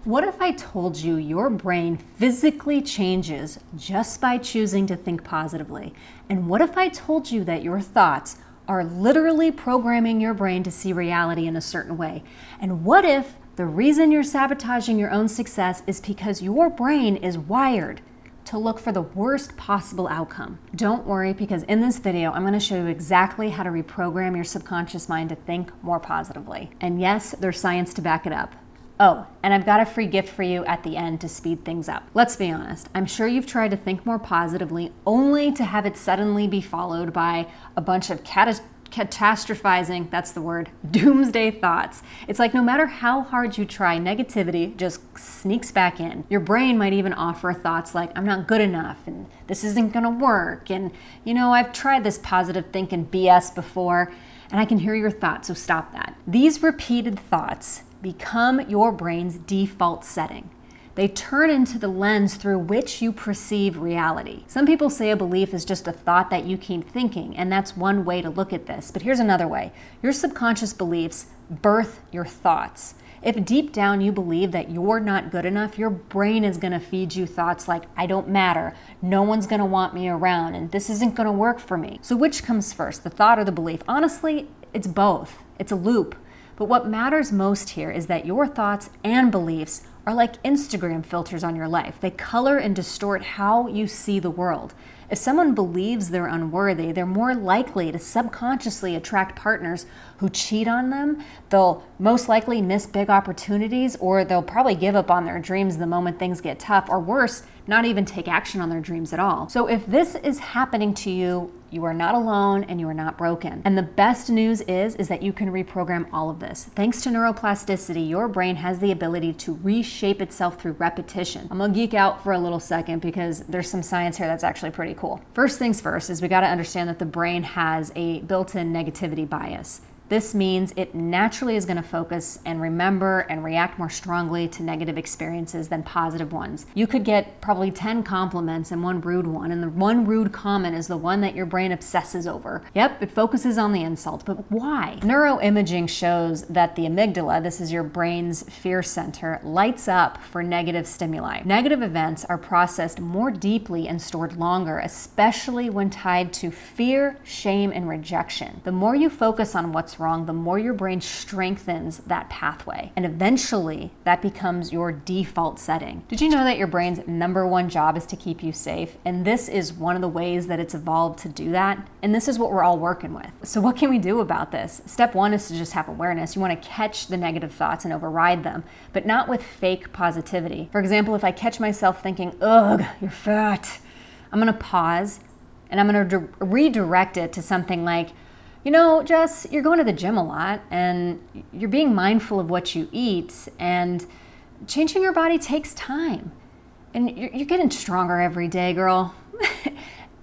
What if I told you your brain physically changes just by choosing to think positively? And what if I told you that your thoughts are literally programming your brain to see reality in a certain way? And what if the reason you're sabotaging your own success is because your brain is wired to look for the worst possible outcome? Don't worry, because in this video, I'm going to show you exactly how to reprogram your subconscious mind to think more positively. And yes, there's science to back it up. Oh, and I've got a free gift for you at the end to speed things up. Let's be honest, I'm sure you've tried to think more positively only to have it suddenly be followed by a bunch of catastrophizing, that's the word, doomsday thoughts. It's like no matter how hard you try, negativity just sneaks back in. Your brain might even offer thoughts like, I'm not good enough, and this isn't gonna work, and I've tried this positive thinking BS before, and I can hear your thoughts, so stop that. These repeated thoughts become your brain's default setting. They turn into the lens through which you perceive reality. Some people say a belief is just a thought that you keep thinking, and that's one way to look at this. But here's another way. Your subconscious beliefs birth your thoughts. If deep down you believe that you're not good enough, your brain is going to feed you thoughts like, I don't matter, no one's going to want me around, and this isn't going to work for me. So which comes first, the thought or the belief? Honestly, it's both. It's a loop. But what matters most here is that your thoughts and beliefs are like Instagram filters on your life. They color and distort how you see the world. If someone believes they're unworthy, they're more likely to subconsciously attract partners who cheat on them. They'll most likely miss big opportunities, or they'll probably give up on their dreams the moment things get tough, or worse, not even take action on their dreams at all. So if this is happening to you, you are not alone and you are not broken. And the best news is that you can reprogram all of this. Thanks to neuroplasticity, your brain has the ability to reshape itself through repetition. I'm gonna geek out for a little second because there's some science here that's actually pretty cool. First things first is we gotta understand that the brain has a built-in negativity bias. This means it naturally is going to focus and remember and react more strongly to negative experiences than positive ones. You could get probably 10 compliments and one rude one, and the one rude comment is the one that your brain obsesses over. Yep, it focuses on the insult, but why? Neuroimaging shows that the amygdala, this is your brain's fear center, lights up for negative stimuli. Negative events are processed more deeply and stored longer, especially when tied to fear, shame, and rejection. The more you focus on what's wrong, the more your brain strengthens that pathway. And eventually, that becomes your default setting. Did you know that your brain's #1 job is to keep you safe? And this is one of the ways that it's evolved to do that. And this is what we're all working with. So what can we do about this? Step 1 is to just have awareness. You want to catch the negative thoughts and override them, but not with fake positivity. For example, if I catch myself thinking, ugh, you're fat, I'm going to pause and I'm going to redirect it to something like, Jess, you're going to the gym a lot and you're being mindful of what you eat, and changing your body takes time. And you're getting stronger every day, girl.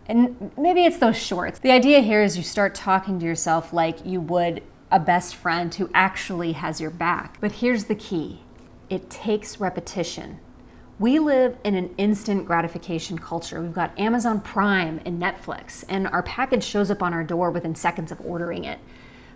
And maybe it's those shorts. The idea here is you start talking to yourself like you would a best friend who actually has your back. But here's the key. It takes repetition. We live in an instant gratification culture. We've got Amazon Prime and Netflix, and our package shows up on our door within seconds of ordering it.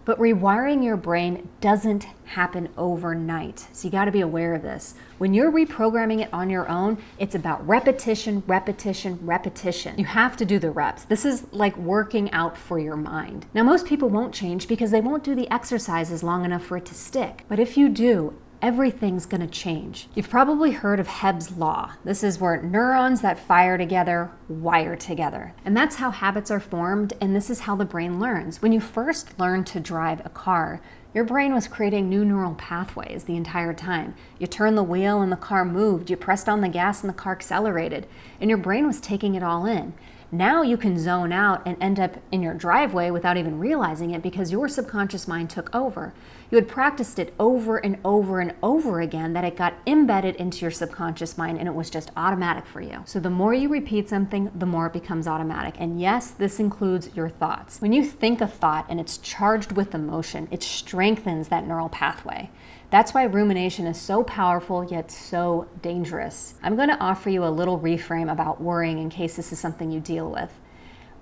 But rewiring your brain doesn't happen overnight. So you gotta be aware of this. When you're reprogramming it on your own, it's about repetition, repetition, repetition. You have to do the reps. This is like working out for your mind. Now, most people won't change because they won't do the exercises long enough for it to stick. But if you do, everything's gonna change. You've probably heard of Hebb's law. This is where neurons that fire together wire together. And that's how habits are formed, and this is how the brain learns. When you first learned to drive a car, your brain was creating new neural pathways the entire time. You turned the wheel and the car moved. You pressed on the gas and the car accelerated. And your brain was taking it all in. Now you can zone out and end up in your driveway without even realizing it because your subconscious mind took over. You had practiced it over and over and over again that it got embedded into your subconscious mind, and it was just automatic for you. So the more you repeat something, the more it becomes automatic. And yes, this includes your thoughts. When you think a thought and it's charged with emotion, it strengthens that neural pathway. That's why rumination is so powerful yet so dangerous. I'm going to offer you a little reframe about worrying in case this is something you deal with.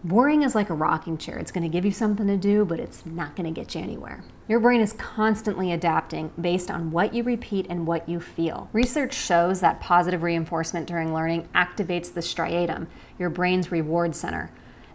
Boring is like a rocking chair. It's going to give you something to do, but it's not going to get you anywhere. Your brain is constantly adapting based on what you repeat and what you feel. Research shows that positive reinforcement during learning activates the striatum, your brain's reward center.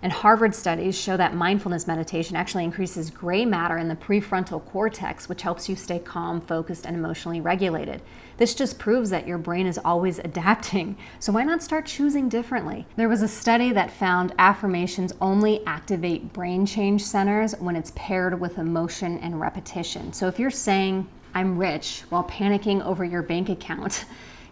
And Harvard studies show that mindfulness meditation actually increases gray matter in the prefrontal cortex, which helps you stay calm, focused, and emotionally regulated. This just proves that your brain is always adapting. So why not start choosing differently? There was a study that found affirmations only activate brain change centers when it's paired with emotion and repetition. So if you're saying, "I'm rich," while panicking over your bank account,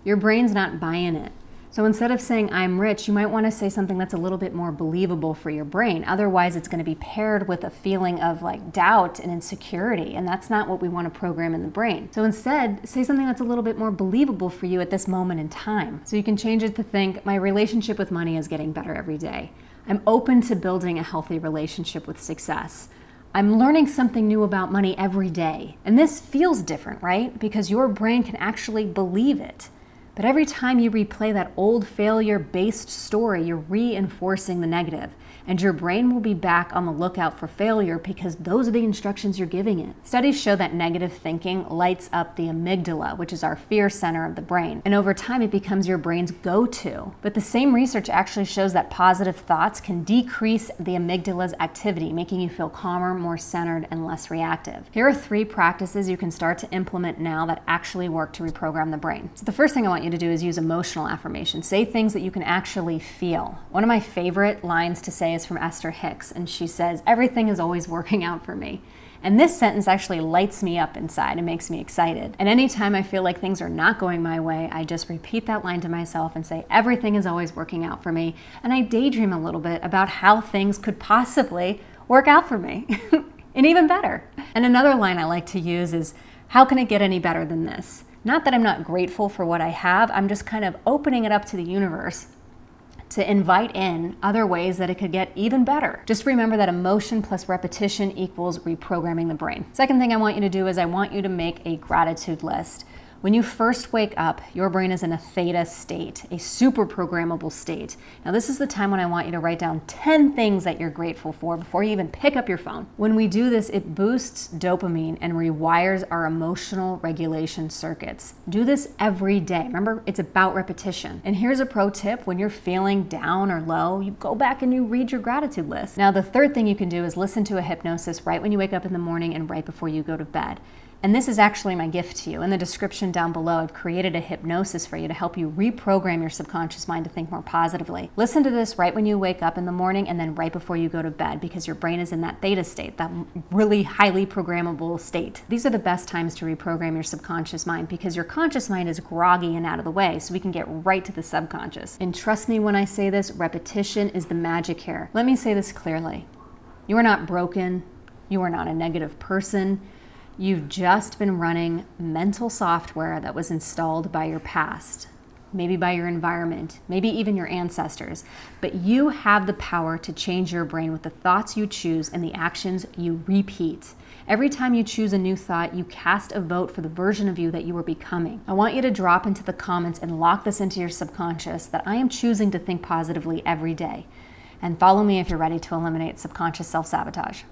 your brain's not buying it. So instead of saying "I'm rich," you might want to say something that's a little bit more believable for your brain. Otherwise, it's going to be paired with a feeling of like doubt and insecurity, and that's not what we want to program in the brain. So instead, say something that's a little bit more believable for you at this moment in time. So you can change it to think, "My relationship with money is getting better every day. I'm open to building a healthy relationship with success. I'm learning something new about money every day." And this feels different, right? Because your brain can actually believe it. But every time you replay that old failure-based story, you're reinforcing the negative. And your brain will be back on the lookout for failure because those are the instructions you're giving it. Studies show that negative thinking lights up the amygdala, which is our fear center of the brain. And over time, it becomes your brain's go-to. But the same research actually shows that positive thoughts can decrease the amygdala's activity, making you feel calmer, more centered, and less reactive. Here are 3 practices you can start to implement now that actually work to reprogram the brain. So the first thing I want you to do is use emotional affirmation. Say things that you can actually feel. One of my favorite lines to say is from Esther Hicks, and she says, "Everything is always working out for me." And this sentence actually lights me up inside and makes me excited. And anytime I feel like things are not going my way, I just repeat that line to myself and say, "Everything is always working out for me." And I daydream a little bit about how things could possibly work out for me. And even better. And another line I like to use is, "How can it get any better than this?" Not that I'm not grateful for what I have, I'm just kind of opening it up to the universe to invite in other ways that it could get even better. Just remember that emotion plus repetition equals reprogramming the brain. Second thing I want you to do is I want you to make a gratitude list. When you first wake up, your brain is in a theta state, a super programmable state. Now this is the time when I want you to write down 10 things that you're grateful for before you even pick up your phone. When we do this, it boosts dopamine and rewires our emotional regulation circuits. Do this every day. Remember, it's about repetition. And here's a pro tip: when you're feeling down or low, you go back and you read your gratitude list. Now the third thing you can do is listen to a hypnosis right when you wake up in the morning and right before you go to bed. And this is actually my gift to you. In the description down below, I've created a hypnosis for you to help you reprogram your subconscious mind to think more positively. Listen to this right when you wake up in the morning and then right before you go to bed, because your brain is in that theta state, that really highly programmable state. These are the best times to reprogram your subconscious mind because your conscious mind is groggy and out of the way, so we can get right to the subconscious. And trust me when I say this, repetition is the magic here. Let me say this clearly. You are not broken. You are not a negative person. You've just been running mental software that was installed by your past, maybe by your environment, maybe even your ancestors. But you have the power to change your brain with the thoughts you choose and the actions you repeat. Every time you choose a new thought, you cast a vote for the version of you that you are becoming. I want you to drop into the comments and lock this into your subconscious that I am choosing to think positively every day. And follow me if you're ready to eliminate subconscious self-sabotage.